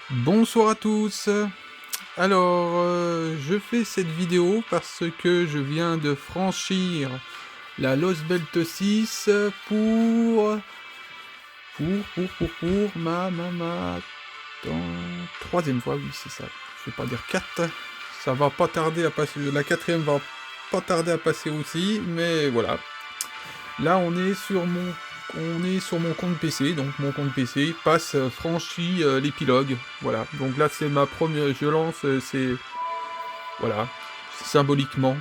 Bonsoir à tous. Alors, je fais cette vidéo parce que je viens de franchir la Lost Belt 6 pour ma attends, 3e fois, oui c'est ça. Je vais pas dire 4. Ça va pas tarder à passer, la 4e va pas tarder à passer aussi, mais voilà. Là, on est sur mon compte PC, donc mon compte PC franchit l'épilogue, voilà. Donc là, c'est ma première, je lance, voilà, symboliquement.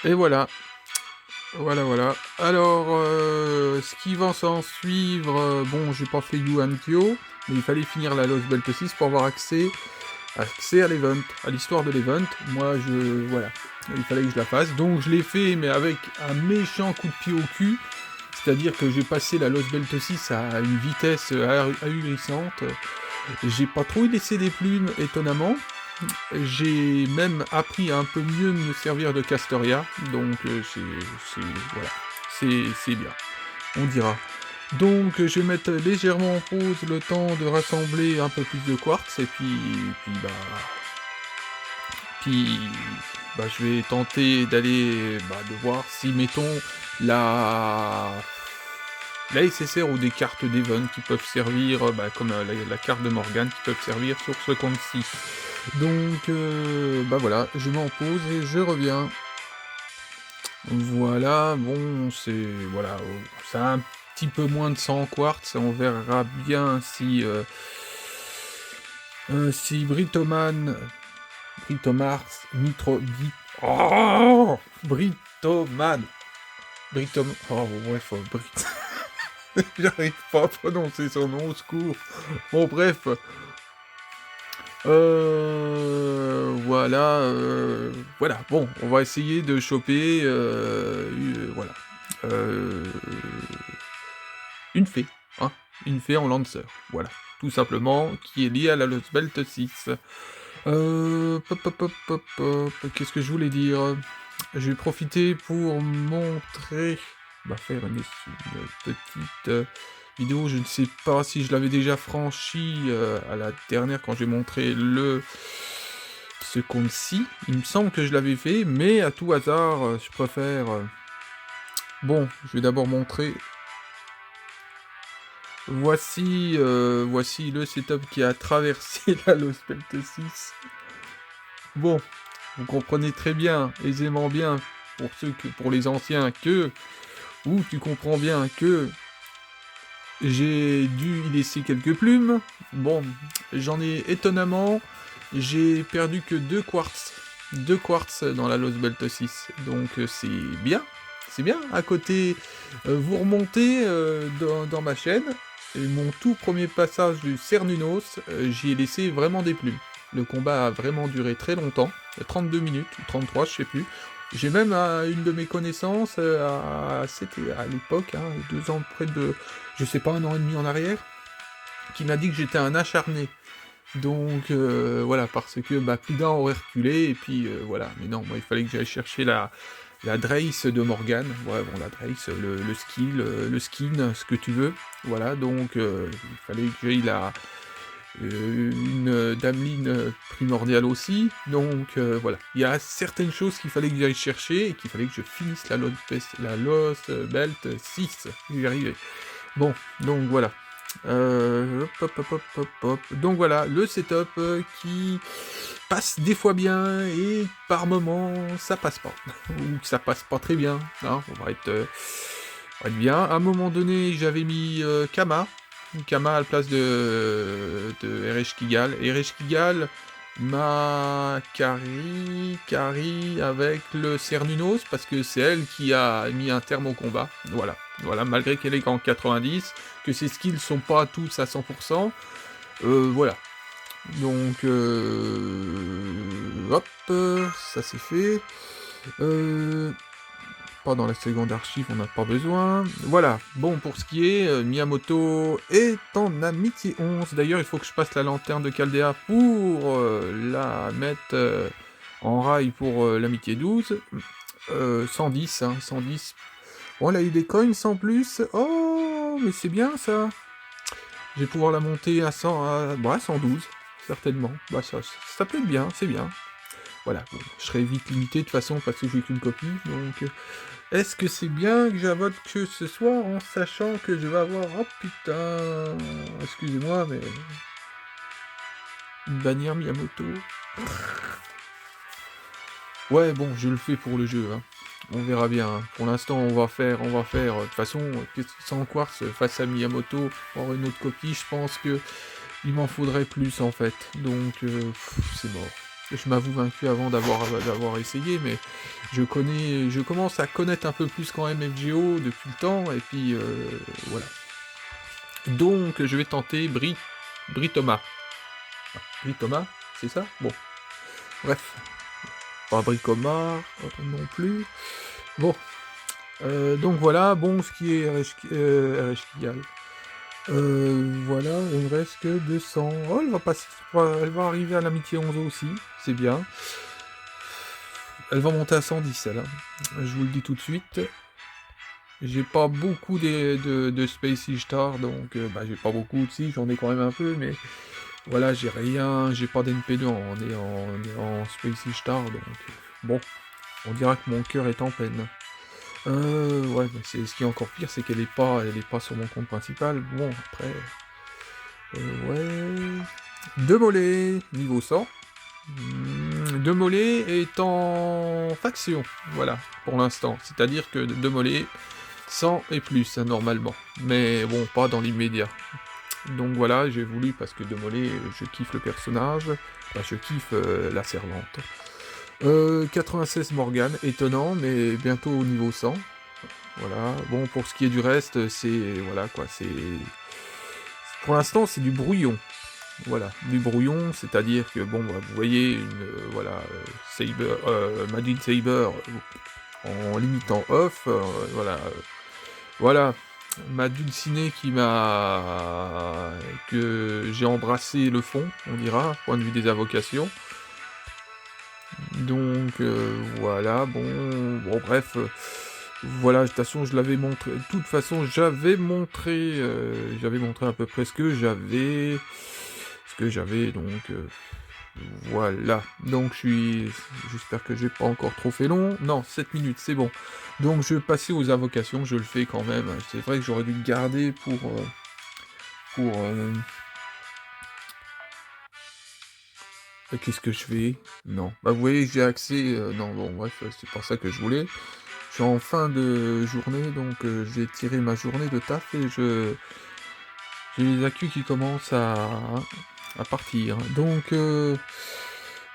Et voilà, voilà. Alors, ce qui va s'en suivre, bon, j'ai pas fait Yuan Kyo, mais il fallait finir la Lost Belt 6 pour avoir accès à l'event, à l'histoire de l'event. Moi, voilà, il fallait que je la fasse. Donc, je l'ai fait, mais avec un méchant coup de pied au cul. C'est-à-dire que j'ai passé la Lost Belt 6 à une vitesse ahurissante. J'ai pas trop laissé des plumes, étonnamment. J'ai même appris à un peu mieux me servir de Castoria. Donc, voilà, c'est bien. On dira. Donc je vais mettre légèrement en pause le temps de rassembler un peu plus de quartz et puis je vais tenter d'aller de voir si mettons la SSR ou des cartes d'Event qui peuvent servir comme la carte de Morgane qui peuvent servir sur ce compte-ci. Donc voilà, je mets en pause et je reviens. Voilà, bon, c'est un petit peu moins de 100 quartz, on verra bien si Britomars, oh Britoman, oh bref, j'arrive pas à prononcer son nom, au secours. Bon bref, voilà, bon, on va essayer de choper, voilà, euh, une fée, hein, une fée en lanceur, voilà, tout simplement, qui est liée à la Lost Belt 6. Qu'est-ce que je voulais dire? Je vais profiter pour montrer, faire une petite vidéo, je ne sais pas si je l'avais déjà franchi à la dernière quand j'ai montré ce compte-ci. Il me semble que je l'avais fait, mais à tout hasard, je préfère... Bon, je vais d'abord montrer. Voici le setup qui a traversé la Lost Belt 6. Bon, vous comprenez très bien, aisément bien, pour les anciens, ou tu comprends bien que j'ai dû y laisser quelques plumes. Bon, j'en ai étonnamment, j'ai perdu que 2 quartz. 2 quartz dans la Lost Belt 6. Donc c'est bien. C'est bien. À côté, vous remontez dans ma chaîne. Et mon tout premier passage du Cernunos, j'y ai laissé vraiment des plumes. Le combat a vraiment duré très longtemps. 32 minutes, ou 33, je sais plus. J'ai même une de mes connaissances, c'était à l'époque, 2 ans près de, je sais pas, 1 an et demi en arrière, qui m'a dit que j'étais un acharné. Donc voilà, parce que plus d'un aurait reculé, et puis voilà. Mais non, moi il fallait que j'aille chercher la Drace de Morgane. Ouais, bon, la Drace, le skill, le skin, ce que tu veux. Voilà, donc il fallait que j'aille une dameline primordiale aussi, donc voilà. Il y a certaines choses qu'il fallait que j'aille chercher, et qu'il fallait que je finisse la Lost Belt 6, j'y vais arriver. Bon, donc voilà. Donc voilà, le setup qui passe des fois bien, et par moments, ça passe pas. Ou que ça passe pas très bien, hein, on va être bien. À un moment donné, j'avais mis Kama, à la place de Ereshkigal. Ereshkigal m'a carry avec le Cernunos, parce que c'est elle qui a mis un terme au combat. Voilà, malgré qu'elle est en 90, que ses skills sont pas tous à 100%, voilà. Donc, hop, ça c'est fait. pas dans la seconde archive, on n'a pas besoin. Voilà, bon, pour ce qui est, Miyamoto est en amitié 11. D'ailleurs, il faut que je passe la lanterne de Chaldea pour la mettre en rail pour l'amitié 12. 110, hein, 110. Bon, elle a eu des coins en plus. Oh, mais c'est bien ça. Je vais pouvoir la monter à 100, à 112, certainement. Bah, ça peut être bien, c'est bien. Voilà, bon, je serai vite limité de toute façon parce que j'ai qu'une copie, donc... Est-ce que c'est bien que j'avote que ce soir en sachant que je vais avoir... Oh putain... Excusez-moi, mais... Une bannière Miyamoto. Ouais, bon, je le fais pour le jeu, hein. On verra bien, hein. Pour l'instant, on va faire... De toute façon, sans quartz face à Miyamoto, avoir une autre copie, je pense que... Il m'en faudrait plus, en fait. Donc, c'est mort. Je m'avoue vaincu avant d'avoir essayé, mais je commence à connaître un peu plus quand même FGO depuis le temps, et puis voilà. Donc je vais tenter Britoma. Britoma, c'est ça? Bon, bref. Pas Bricoma non plus. Bon, donc voilà, bon, ce qui est RHKial. Voilà, il me reste que 200. Oh, elle va arriver à l'amitié 11 aussi, c'est bien. Elle va monter à 110, elle. Hein. Je vous le dis tout de suite. J'ai pas beaucoup de Space Star, donc j'ai pas beaucoup aussi, j'en ai quand même un peu, mais voilà, j'ai rien, j'ai pas d'NP2 en Space Star, donc bon, on dira que mon cœur est en peine. Ouais, mais ce qui est encore pire, c'est elle est pas sur mon compte principal. Bon, après, ouais, deux mollets, niveau 100. Deux mollets est en faction, voilà, pour l'instant. C'est-à-dire que deux mollets, 100 et plus, hein, normalement. Mais bon, pas dans l'immédiat. Donc voilà, j'ai voulu, parce que deux mollets, je kiffe le personnage, enfin, je kiffe la servante. 96 Morgane, étonnant, mais bientôt au niveau 100. Voilà, bon, pour ce qui est du reste, c'est... Voilà, quoi, c'est... Pour l'instant, c'est du brouillon. Voilà, du brouillon, c'est-à-dire que, bon, bah, vous voyez, Saber, Magic Saber, en limitant off, voilà, voilà, ma dulcinée que j'ai embrassé le fond, on dira, point de vue des invocations. Donc, voilà, bon, bref... Voilà, de toute façon, je l'avais montré. De toute façon, j'avais montré à peu près ce que j'avais. Donc voilà. Donc, j'espère que j'ai pas encore trop fait long. Non, 7 minutes, c'est bon. Donc, je vais passer aux invocations, je le fais quand même. C'est vrai que j'aurais dû le garder pour. Qu'est-ce que je fais? Non. Bah, vous voyez, j'ai accès. Non, bon, bref, c'est pas ça que je voulais. Je suis en fin de journée, donc j'ai tiré ma journée de taf et j'ai les accus qui commencent à partir. Donc,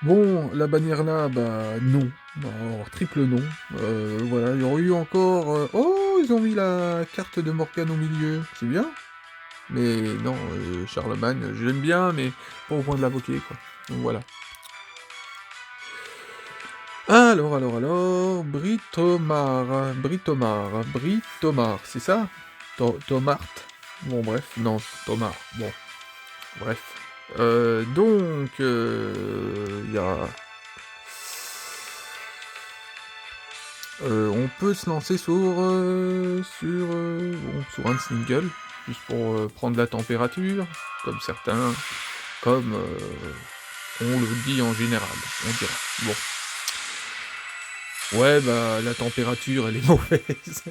bon, la bannière là, bah non. Alors, triple non. Voilà, il y aurait eu encore... oh, ils ont mis la carte de Morgane au milieu, c'est bien. Mais non, Charlemagne, j'aime bien, mais pas au point de l'invoquer, quoi. Donc voilà. Alors, Britomar, c'est ça? Tomart? Bon, bref, non, Tomar, bon, bref. Donc, il y a... on peut se lancer sur un single, juste pour prendre la température, comme certains, comme on le dit en général, on dira. Bon. Ouais, bah, la température, elle est mauvaise.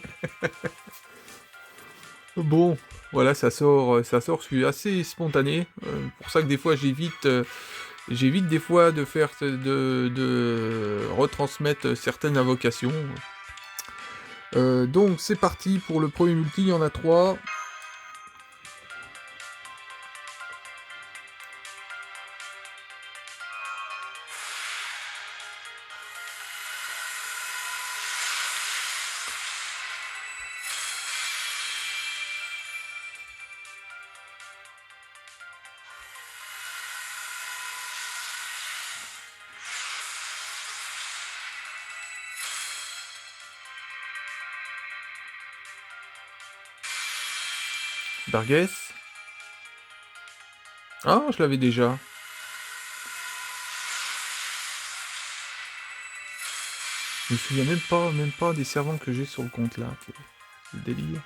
Bon, voilà, ça sort, je suis assez spontané. Pour ça que des fois, j'évite des fois de faire, de retransmettre certaines invocations. Donc, c'est parti pour le premier multi, il y en a 3. Burgess. Ah, je l'avais déjà. Je me souviens même pas des servants que j'ai sur le compte là. C'est le délire.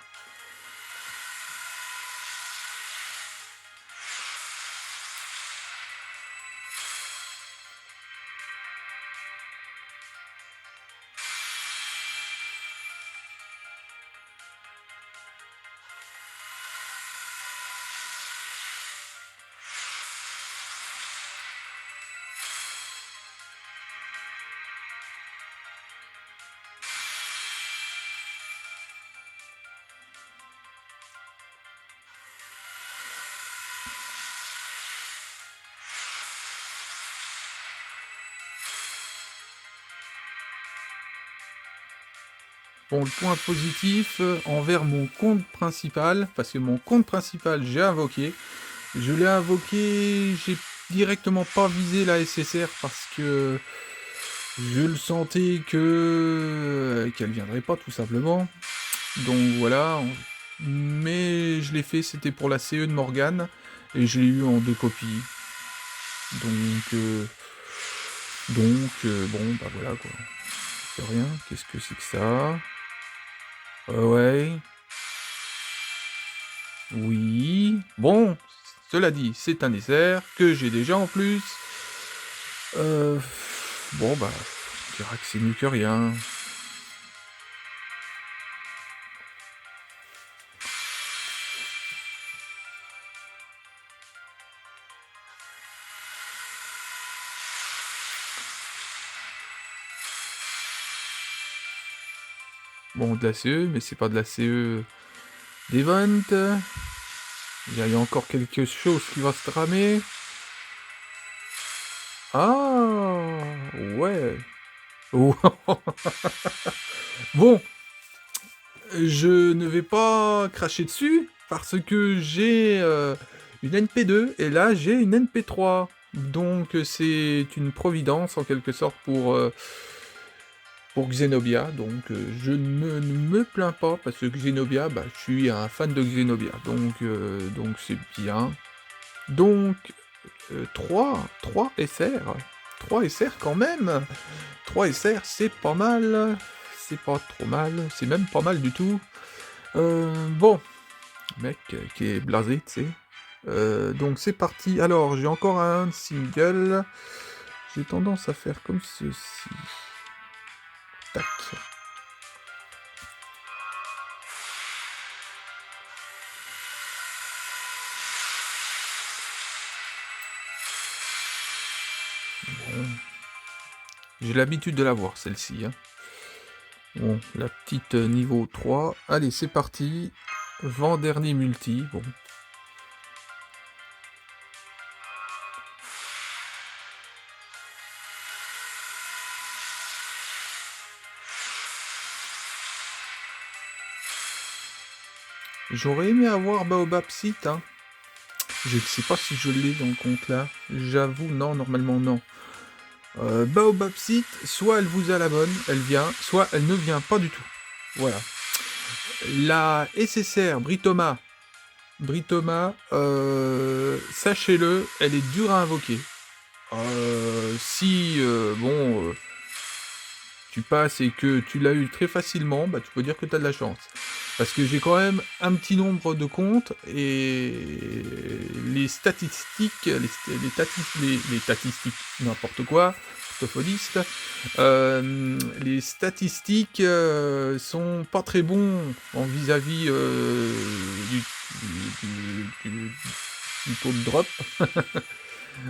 Bon, le point positif envers mon compte principal, parce que mon compte principal, j'ai invoqué. Je l'ai invoqué, j'ai directement pas visé la SSR parce que je le sentais que qu'elle viendrait pas tout simplement. Donc voilà. Mais je l'ai fait, c'était pour la CE de Morgane, et je l'ai eu en 2 copies. Bon, bah voilà quoi. C'est rien, qu'est-ce que c'est que ça? Ouais. Oui. Bon, cela dit, c'est un dessert que j'ai déjà en plus. Euh, bon, bah, on dira que c'est mieux que rien. Bon, de la CE, mais c'est pas de la CE d'Event. Il y a encore quelque chose qui va se tramer. Ah, ouais. Oh. Bon, je ne vais pas cracher dessus parce que j'ai une NP2 et là j'ai une NP3. Donc c'est une providence en quelque sorte pour Xenobia. Donc je ne me plains pas parce que Xenobia, bah, je suis un fan de Xenobia. Donc c'est bien. Donc 3 SR. 3 SR quand même. 3 SR c'est pas mal. C'est pas trop mal. C'est même pas mal du tout. Bon, mec qui est blasé, tu sais. Donc c'est parti. Alors, j'ai encore un single. J'ai tendance à faire comme ceci. Tac. Bon. J'ai l'habitude de la voir, celle-ci. Hein. Bon, la petite niveau 3. Allez, c'est parti. Vent dernier multi. Bon. J'aurais aimé avoir Baobab Site, hein. Je ne sais pas si je l'ai dans le compte là. J'avoue, non, normalement non. Baobab Site, soit elle vous a la bonne, elle vient, soit elle ne vient pas du tout. Voilà. La SSR Britoma, sachez-le, elle est dure à invoquer. Si, tu passes et que tu l'as eu très facilement, bah, tu peux dire que tu as de la chance. Parce que j'ai quand même un petit nombre de comptes et les statistiques, les statistiques, n'importe quoi, orthophoniste, les statistiques sont pas très bons en vis-à-vis du taux de drop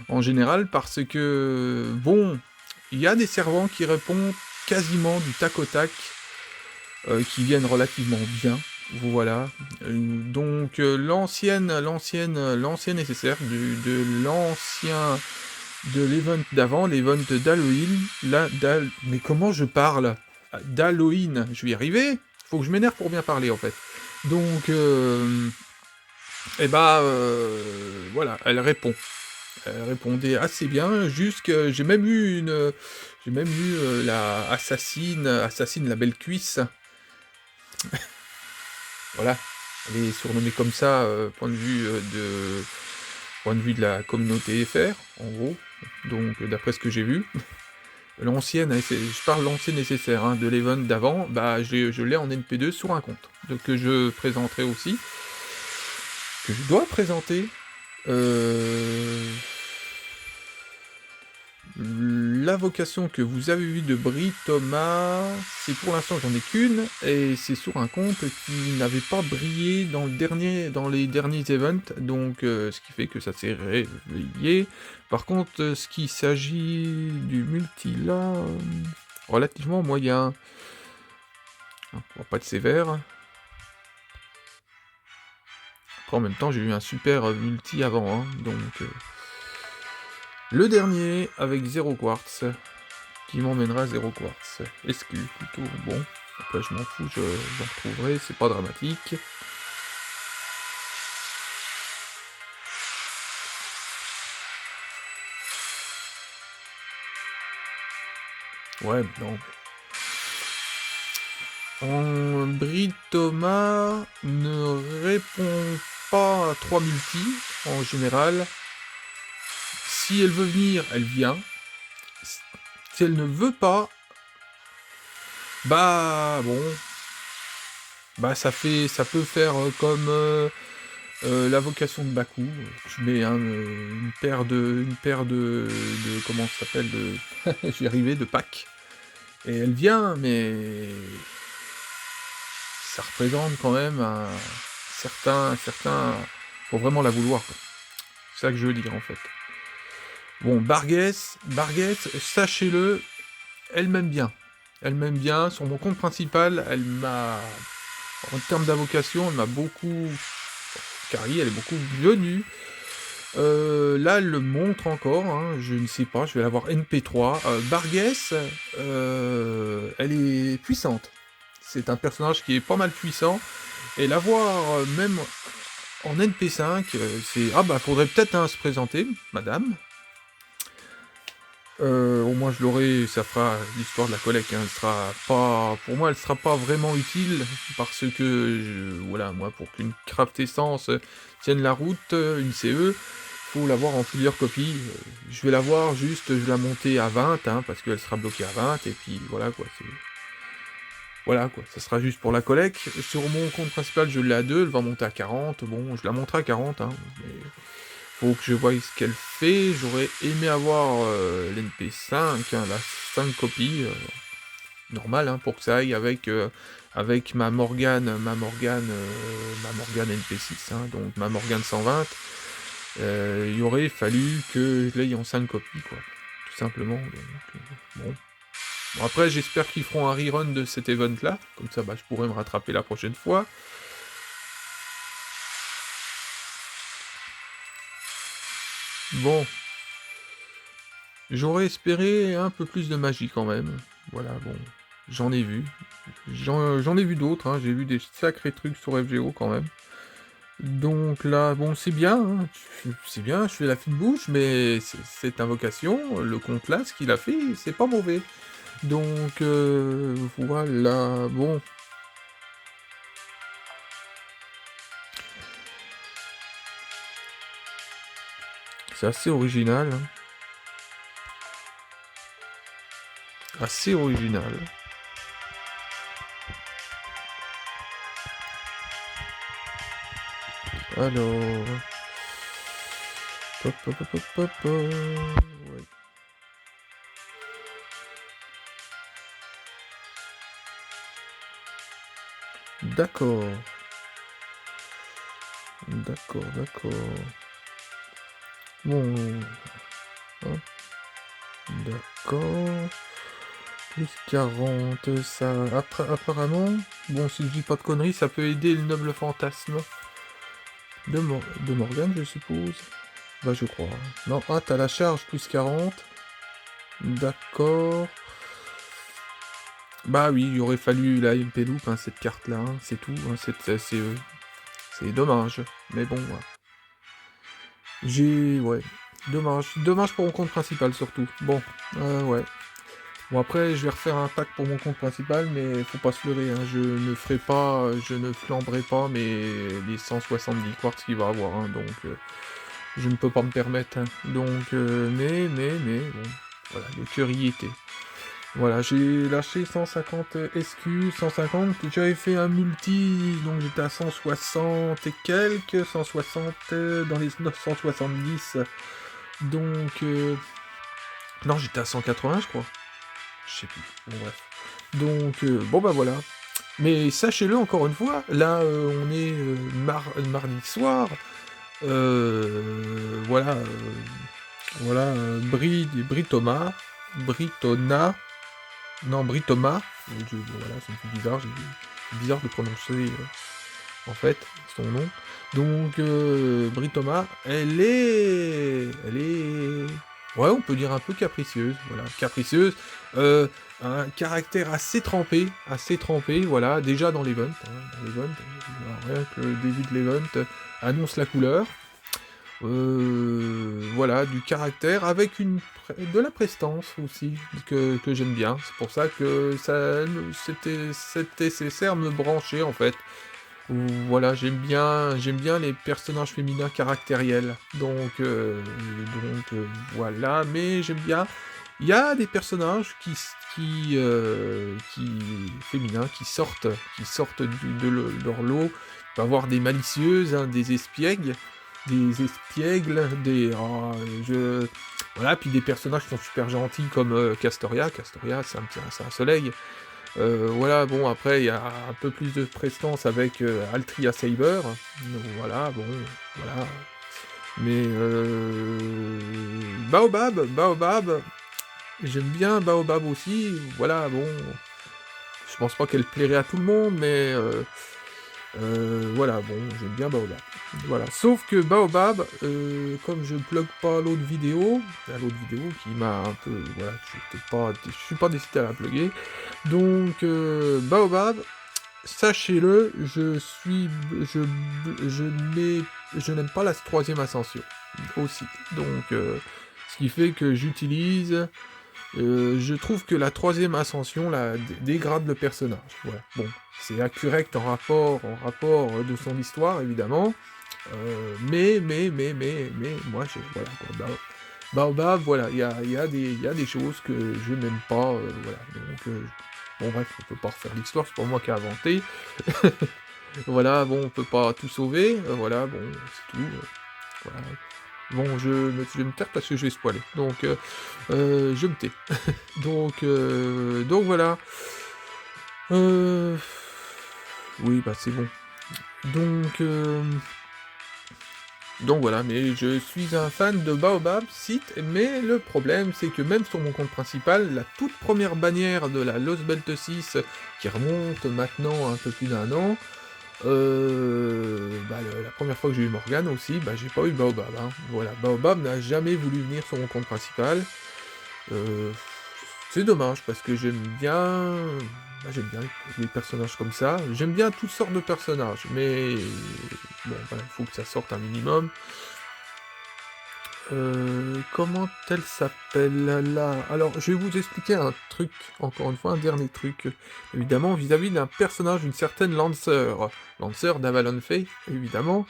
en général parce que bon, il y a des servants qui répondent quasiment du tac au tac, qui viennent relativement bien. Voilà. Donc l'ancienne SSR de l'event d'avant, l'event d'Halloween, mais comment je parle d'Halloween, je vais y arriver. Faut que je m'énerve pour bien parler en fait. Donc voilà, elle répond. Elle répondait assez bien, j'ai même eu la assassine la belle cuisse. Voilà. Elle est surnommée comme ça, point de vue de la communauté FR, en gros, donc d'après ce que j'ai vu. L'ancienne, je parle l'ancienne nécessaire, hein, de l'event d'avant, bah je l'ai en NP2 sur un compte, donc que je présenterai aussi, que je dois présenter. La vocation que vous avez vue de Brie Thomas, c'est pour l'instant j'en ai qu'une, et c'est sur un compte qui n'avait pas brillé dans les derniers events, donc ce qui fait que ça s'est réveillé. Par contre, ce qui s'agit du multi là, relativement moyen. Bon, pas de sévère. Après, en même temps, j'ai eu un super multi avant, hein, donc... Le dernier, avec 0 quartz, qui m'emmènera à 0 quartz. SQ, plutôt, bon. Après, je m'en fous, j'en retrouverai, c'est pas dramatique. Ouais, non. Brie Thomas ne répond pas à 3 multi, en général. Si elle veut venir, elle vient. Si elle ne veut pas, bah bon, bah ça peut faire comme la vocation de Baku. Tu mets une paire de comment ça s'appelle, de j'y arrivais, de packs, et elle vient, mais ça représente quand même un certain, faut vraiment la vouloir, quoi. C'est ça que je veux dire en fait. Bon, Barguès, sachez-le, elle m'aime bien. Elle m'aime bien. Sur mon compte principal, elle m'a... En termes d'invocation, elle m'a beaucoup... Carrie, elle est beaucoup venue. Là, elle le montre encore, hein, je ne sais pas, je vais l'avoir NP3. Barguès, elle est puissante. C'est un personnage qui est pas mal puissant. Et l'avoir même en NP5, c'est... Ah bah, faudrait peut-être se présenter, madame. Au moins je l'aurai, ça fera l'histoire de la collecte, hein. Elle sera pas, pour moi elle sera pas vraiment utile, parce que, voilà, moi pour qu'une craft essence tienne la route, une CE, faut l'avoir en plusieurs copies. Je vais l'avoir juste, je vais la monter à 20, hein, parce qu'elle sera bloquée à 20, et puis voilà quoi, voilà quoi, ça sera juste pour la collecte. Sur mon compte principal je l'ai à 2, elle va monter à 40, bon, je la monterai à 40, hein, mais... Faut que je voie ce qu'elle fait. J'aurais aimé avoir l'NP5, hein, la 5 copies, normale, hein, pour que ça aille avec, avec ma Morgane NP6, hein, donc ma Morgane 120. Il aurait fallu que je l'aille en 5 copies, quoi, tout simplement. Donc, bon. Bon, après, j'espère qu'ils feront un rerun de cet event-là, comme ça, bah, je pourrai me rattraper la prochaine fois. Bon. J'aurais espéré un peu plus de magie quand même. Voilà, bon, j'en ai vu. J'en ai vu d'autres, hein. J'ai vu des sacrés trucs sur FGO quand même. Donc là, bon, c'est bien, hein. C'est bien, je fais la fine bouche, mais cette invocation, le compte là, ce qu'il a fait, c'est pas mauvais. Donc, voilà, bon. C'est assez original, hein. Assez original. Alors... Pop, pop, pop, pop, pop, ouais. D'accord. D'accord, d'accord. Bon... Hein. D'accord... Plus 40, ça... apparemment... Bon, si je dis pas de conneries, ça peut aider le noble fantasme. De Morgane, je suppose. Bah, je crois. Non, ah, t'as la charge, plus 40. D'accord. Bah oui, il aurait fallu la MP Loop, hein, cette carte-là, hein, c'est tout. Hein, c'est dommage. Mais bon, ouais. Ouais. Dommage. Dommage pour mon compte principal, surtout. Bon, ouais. Bon après, je vais refaire un pack pour mon compte principal, mais faut pas se leurrer, hein, je ne flamberai pas les 170 quartz qu'il va avoir, hein, donc je ne peux pas me permettre, hein. Donc bon, voilà, le cœur y était. Voilà, j'ai lâché 150 SQ, 150, j'avais fait un multi, donc j'étais à 160 et quelques, 160 dans les 970, donc non, j'étais à 180 je crois. Je sais plus. Bon, bref. Donc, bon, bah voilà. Mais sachez-le encore une fois, là, on est mardi soir. Voilà. Voilà. Britoma. Britona. Non, Britoma. Voilà, c'est un peu bizarre. C'est bizarre de prononcer, en fait, son nom. Donc, Britoma, elle est. Ouais, on peut dire un peu capricieuse, voilà, capricieuse, un caractère assez trempé, voilà, déjà dans l'event, rien que le début de l'event annonce la couleur, voilà, du caractère avec de la prestance aussi, que j'aime bien, c'est pour ça que c'était nécessaire me brancher en fait. Voilà, j'aime bien les personnages féminins caractériels. Donc, voilà, mais j'aime bien. Il y a des personnages féminins qui sortent leur lot. Il peut y avoir des malicieuses, hein, des espiègles, voilà, puis des personnages qui sont super gentils comme Castoria. Castoria, c'est un soleil. Voilà, bon, après, il y a un peu plus de prestance avec Altria Saber. Donc, voilà, bon, voilà. Mais Baobab, j'aime bien Baobab aussi. Voilà, bon, je pense pas qu'elle plairait à tout le monde, mais voilà, bon, j'aime bien Baobab. Voilà, sauf que Baobab, comme je plug pas l'autre vidéo qui m'a un peu, voilà, je suis pas décidé à la plugger, donc Baobab, sachez-le, je n'aime pas la troisième ascension, aussi, donc ce qui fait que j'utilise, je trouve que la troisième ascension, dégrade le personnage, voilà, bon, c'est accurate en rapport de son histoire, évidemment, mais, moi, voilà, quoi, Baobab, voilà, il y a des choses que je n'aime pas, voilà, donc, bon, bref, on peut pas refaire l'histoire, c'est pas moi qui ai inventé, voilà, bon, on peut pas tout sauver, voilà, bon, c'est tout, voilà. Bon, je vais me taire parce que je vais spoiler, donc, je me tais. Donc voilà. Oui, bah c'est bon. Donc voilà, mais je suis un fan de Baobab, site, mais le problème c'est que même sur mon compte principal, la toute première bannière de la Lost Belt 6, qui remonte maintenant un peu plus d'1 an, la première fois que j'ai eu Morgane aussi, j'ai pas eu Baobab, hein. Voilà, Baobab n'a jamais voulu venir sur mon compte principal. C'est dommage, parce que j'aime bien les personnages comme ça. J'aime bien toutes sortes de personnages, mais bon, il faut que ça sorte un minimum. Comment elle s'appelle là? Alors, je vais vous expliquer un truc, encore une fois, un dernier truc, évidemment, vis-à-vis d'un personnage, d'une certaine Lancer d'Avalon Faith, évidemment.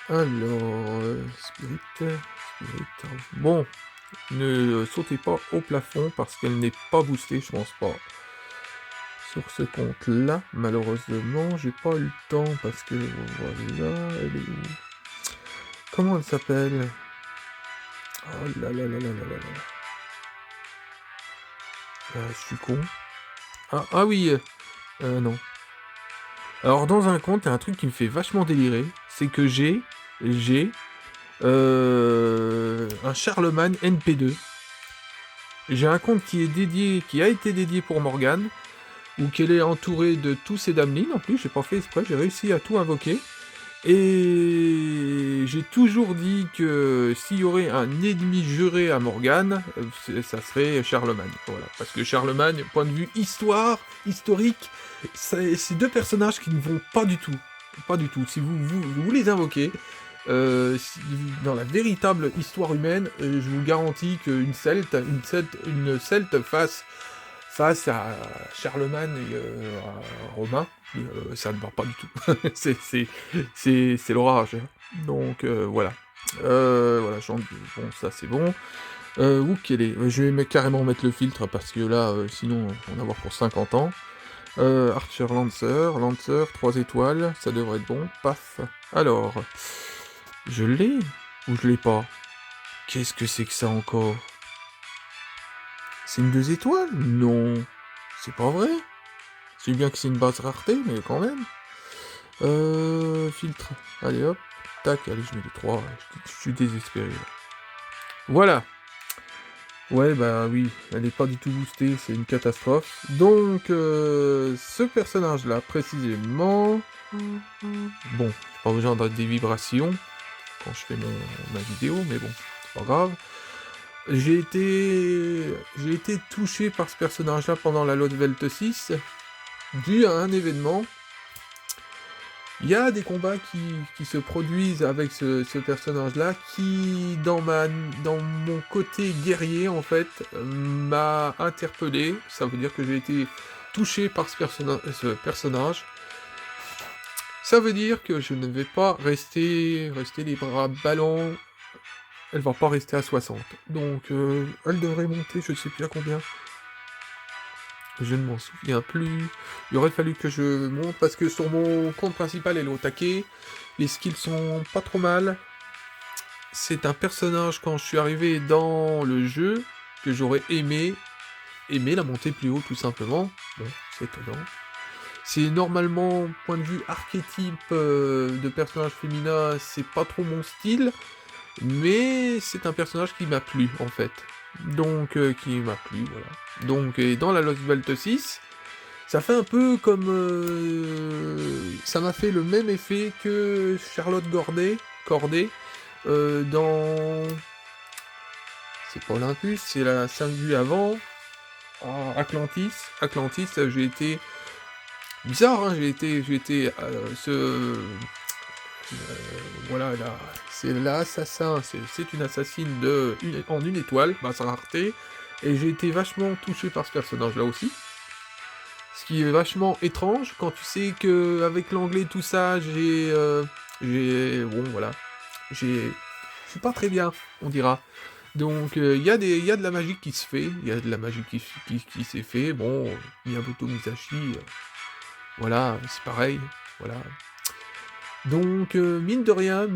Alors, Spirit, bon, ne sautez pas au plafond, parce qu'elle n'est pas boostée, je pense pas. Sur ce compte-là, malheureusement, j'ai pas eu le temps, parce que, voilà, elle est où? Comment elle s'appelle? Oh là là là là là là là. Je suis con. Ah oui, non. Alors dans un compte, il y a un truc qui me fait vachement délirer, c'est que j'ai un Charlemagne NP2. J'ai un compte qui a été dédié pour Morgane, où qu'elle est entourée de tous ses damelines, en plus, j'ai pas fait exprès, j'ai réussi à tout invoquer. Et j'ai toujours dit que s'il y aurait un ennemi juré à Morgane, ça serait Charlemagne. Voilà. Parce que Charlemagne, point de vue historique, c'est deux personnages qui ne vont pas du tout. Pas du tout. Si vous les invoquez, dans la véritable histoire humaine, je vous garantis qu'une Celte face à Charlemagne et à Romain, ça ne va pas du tout. C'est l'orage. Hein. Donc voilà. Voilà, bon, ça c'est bon. Où qu'elle est Je vais carrément mettre le filtre parce que là, sinon, on va en avoir pour 50 ans. Archer Lancer, 3 étoiles, ça devrait être bon. Paf. Alors, je l'ai ou je l'ai pas? Qu'est-ce que c'est que ça encore? C'est une 2 étoiles? Non. C'est pas vrai. C'est bien que c'est une base rareté, mais quand même. Filtre. Allez hop. Tac, allez, je mets les 3. Je suis désespéré. Là. Voilà. Ouais, bah oui, elle n'est pas du tout boostée, c'est une catastrophe. Donc, ce personnage-là, précisément... Bon, j'ai pas besoin d'avoir des vibrations quand je fais ma vidéo, mais bon, c'est pas grave. J'ai été touché par ce personnage-là pendant la Lost Welt 6, dû à un événement. Il y a des combats qui se produisent avec ce personnage-là, qui, dans mon côté guerrier, en fait, m'a interpellé. Ça veut dire que j'ai été touché par ce personnage. Ça veut dire que je ne vais pas rester les bras ballants. Elle va pas rester à 60. Donc, elle devrait monter, je sais plus à combien. Je ne m'en souviens plus. Il aurait fallu que je monte parce que sur mon compte principal, elle est au taquet. Les skills sont pas trop mal. C'est un personnage, quand je suis arrivé dans le jeu, que j'aurais aimé la monter plus haut, tout simplement. Bon, c'est étonnant. C'est normalement, point de vue archétype de personnage féminin, c'est pas trop mon style. Mais c'est un personnage qui m'a plu, en fait. Donc, qui m'a plu, voilà. Donc, et dans la Lost Welt 6, ça fait un peu comme... ça m'a fait le même effet que Charlotte Corday, dans... C'est pas Olympus, c'est la 5 vues avant, Atlantis. Atlantis, j'ai été... Bizarre, hein, j'ai été voilà, là, c'est l'assassin, c'est une assassine en une étoile, base rareté, et j'ai été vachement touché par ce personnage-là aussi. Ce qui est vachement étrange, quand tu sais que avec l'anglais tout ça, bon voilà, je suis pas très bien, on dira. Donc il y a de la magie qui se fait, il y a de la magie qui s'est fait, bon, Miyamoto Musashi, voilà, c'est pareil, voilà. Donc, mine de rien,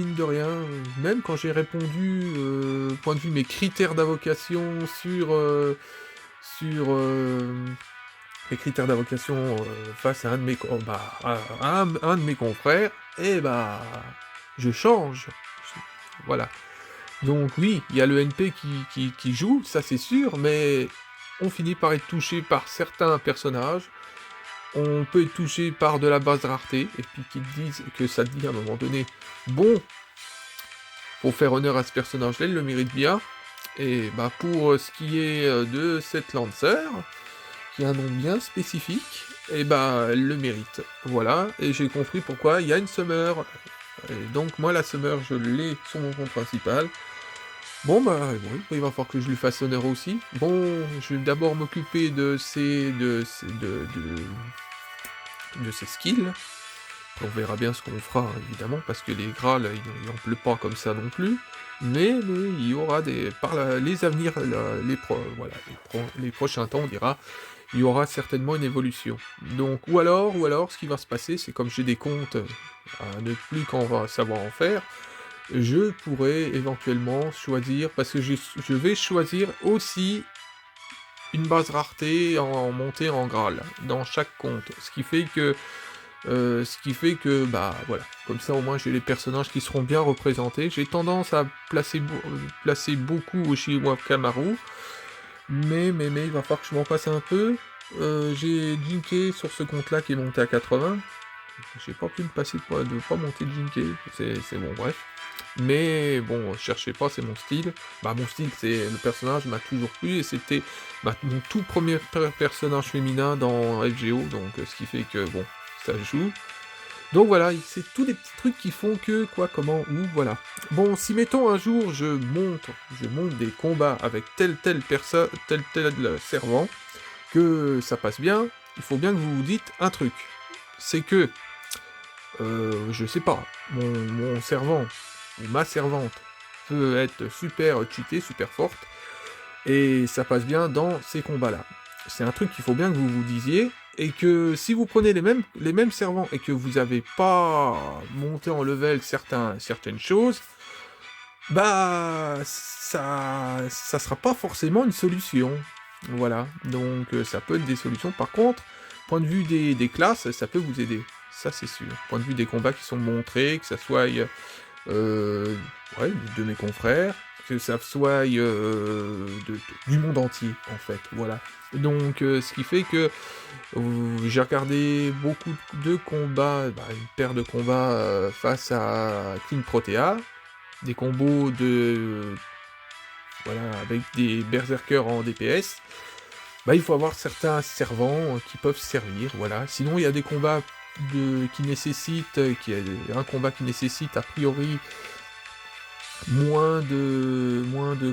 même quand j'ai répondu, point de vue mes critères d'avocation sur les critères d'avocation face à un de mes, un de mes confrères, eh bah, je change. Voilà. Donc oui, il y a le NP qui joue, ça c'est sûr, mais on finit par être touché par certains personnages. On peut être touché par de la base rareté, et puis qu'ils disent que ça dit à un moment donné, bon, pour faire honneur à ce personnage-là, il le mérite bien. Et bah pour ce qui est de cette Lancer, qui a un nom bien spécifique, et bah elle le mérite. Voilà, et j'ai compris pourquoi il y a une Summer. Et donc moi la Summer, je l'ai sur mon compte principal. Bon bah oui, il va falloir que je lui fasse honneur aussi. Bon, je vais d'abord m'occuper de ses skills. On verra bien ce qu'on fera, évidemment, parce que les Graals, il n'en pleut pas comme ça non plus. Mais il y aura les avenirs, les prochains temps, on dira, il y aura certainement une évolution. Donc, ou alors, ce qui va se passer, c'est comme j'ai des comptes à ne plus qu'on va savoir en faire, je pourrais éventuellement choisir, parce que je vais choisir aussi une base rareté en montée en Graal, dans chaque compte. Ce qui fait que, bah voilà, comme ça au moins j'ai les personnages qui seront bien représentés. J'ai tendance à placer beaucoup Oshiwa Kamaru, mais il va falloir que je m'en passe un peu. J'ai Jinke sur ce compte-là qui est monté à 80. J'ai pas pu me passer de pas monter Jinke, c'est bon, bref. Mais bon, cherchez pas, c'est mon style. Bah mon style, c'est le personnage m'a toujours plu et c'était mon tout premier personnage féminin dans FGO, donc ce qui fait que bon, ça joue. Donc voilà, c'est tous les petits trucs qui font que, quoi, comment, où, voilà. Bon, si mettons un jour je monte des combats avec telle personne, tel servant, que ça passe bien, il faut bien que vous vous dites un truc. C'est que, je sais pas, mon servant ou ma servante peut être super cheatée, super forte, et ça passe bien dans ces combats-là. C'est un truc qu'il faut bien que vous vous disiez, et que si vous prenez les mêmes servants et que vous n'avez pas monté en level certaines choses, bah ça sera pas forcément une solution. Voilà, donc ça peut être des solutions. Par contre, point de vue des classes, ça peut vous aider. Ça c'est sûr. Point de vue des combats qui sont montrés, que ça soit euh, ouais, de mes confrères, que ça soit du monde entier, en fait, voilà. Donc, ce qui fait que j'ai regardé beaucoup de combats, bah, une paire de combats face à King Protea, des combos voilà, avec des berserkers en DPS. Bah, il faut avoir certains servants qui peuvent servir, voilà. Sinon, il y a des combats qui nécessitent, un combat qui nécessite a priori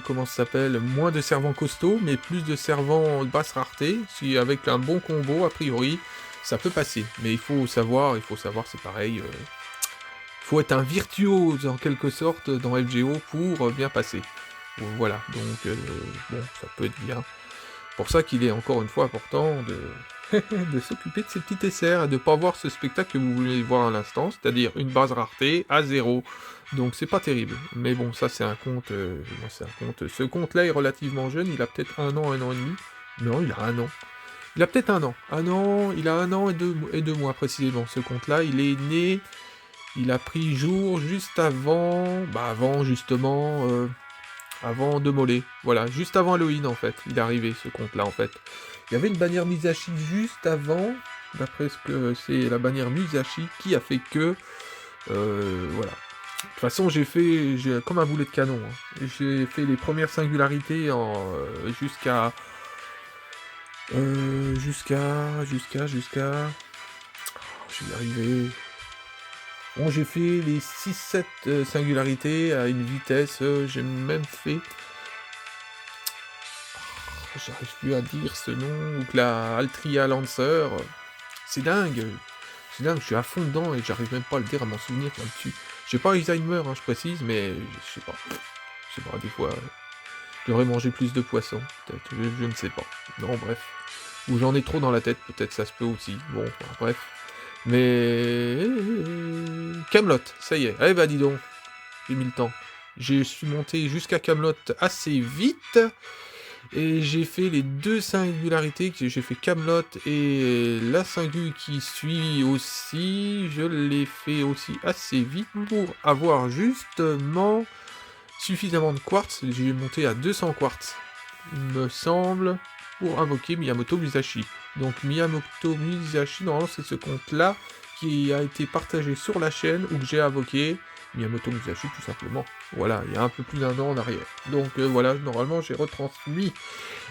comment ça s'appelle, moins de servants costauds, mais plus de servants de basse rareté. Si avec un bon combo, a priori, ça peut passer. Mais il faut savoir, c'est pareil. Faut être un virtuose en quelque sorte dans FGO pour bien passer. Voilà, donc bon, ça peut être bien. Pour ça qu'il est encore une fois important de s'occuper de ces petits SR et de pas voir ce spectacle que vous voulez voir à l'instant, c'est-à-dire une base rareté à 0. Donc c'est pas terrible. Mais bon, ça c'est un compte. Ce compte-là est relativement jeune, il a peut-être un an et demi. Non, il a un an. Il a peut-être un an. Il a un an et deux mois précisément. Ce compte-là, il est né. Il a pris jour juste avant. Bah avant justement. Avant de Mollet. Voilà, juste avant Halloween en fait. Il est arrivé ce compte-là en fait. Il y avait une bannière Musashi juste avant. D'après ce que c'est la bannière Musashi qui a fait que. Voilà. De toute façon, j'ai comme un boulet de canon. Hein. J'ai fait les premières singularités jusqu'à. Je vais y arriver. Bon, j'ai fait les 6-7 singularités à une vitesse. J'ai même fait. J'arrive plus à dire ce nom. Ou que la Altria Lancer. C'est dingue. C'est dingue, je suis à fond dedans et j'arrive même pas à le dire, à m'en souvenir là-dessus. J'ai pas Alzheimer, hein, je précise, mais je sais pas. Je sais pas, des fois, je devrais manger plus de poissons, peut-être, je ne sais pas. Non, bref. Ou j'en ai trop dans la tête, peut-être ça se peut aussi. Bon, enfin, bref. Mais... Camelot, ça y est. Allez, bah dis donc. J'ai mis le temps. Je suis monté jusqu'à Camelot assez vite. Et j'ai fait les deux singularités, j'ai fait Camelot et la singu qui suit aussi, je l'ai fait aussi assez vite pour avoir justement suffisamment de quartz, j'ai monté à 200 quartz, il me semble, pour invoquer Miyamoto Musashi. Donc Miyamoto Musashi, normalement c'est ce compte-là qui a été partagé sur la chaîne ou que j'ai invoqué. Miyamoto Musashi tout simplement. Voilà, il y a un peu plus d'un an en arrière. Donc voilà, normalement j'ai retransmis.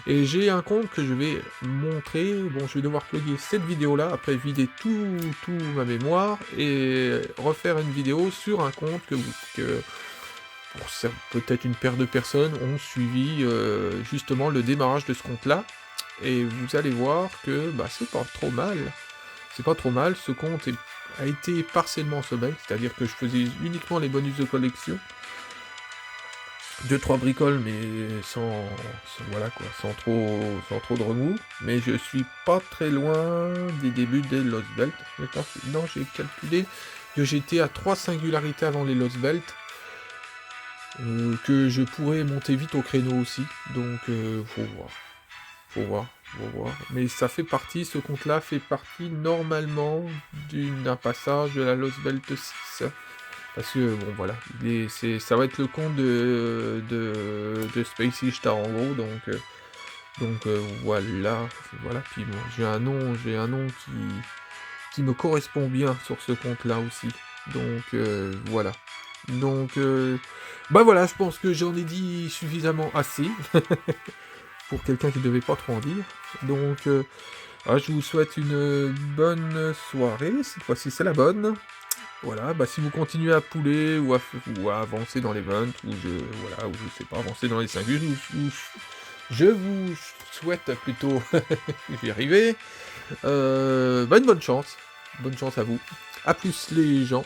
Et j'ai un compte que je vais montrer. Bon, je vais devoir plugger cette vidéo-là, après vider tout ma mémoire, et refaire une vidéo sur un compte que peut-être une paire de personnes ont suivi justement le démarrage de ce compte-là. Et vous allez voir que bah, c'est pas trop mal. C'est pas trop mal, ce compte a été partiellement sommeil, c'est-à-dire que je faisais uniquement les bonus de collection. 2-3 bricoles, mais voilà quoi, sans trop de remous. Mais je suis pas très loin des débuts des Lost Belt. Non, j'ai calculé que j'étais à 3 singularités avant les Lost Belt. Que je pourrais monter vite au créneau aussi. Donc faut voir. Mais ça fait partie, ce compte-là fait partie normalement d'un passage de la Lost Belt 6. Parce que, bon, voilà, ça va être le compte de Spacey Star en gros, donc voilà, puis bon, j'ai un nom qui me correspond bien sur ce compte-là aussi, donc voilà. Donc, bah voilà, je pense que j'en ai dit suffisamment assez, pour quelqu'un qui ne devait pas trop en dire, donc je vous souhaite une bonne soirée, cette fois-ci c'est la bonne. Voilà, bah, si vous continuez à pouler ou à avancer dans l'event ou je sais pas, avancer dans les 5 gus, je vous souhaite plutôt j'y arriver, bah, une bonne chance. Bonne chance à vous. À plus les gens.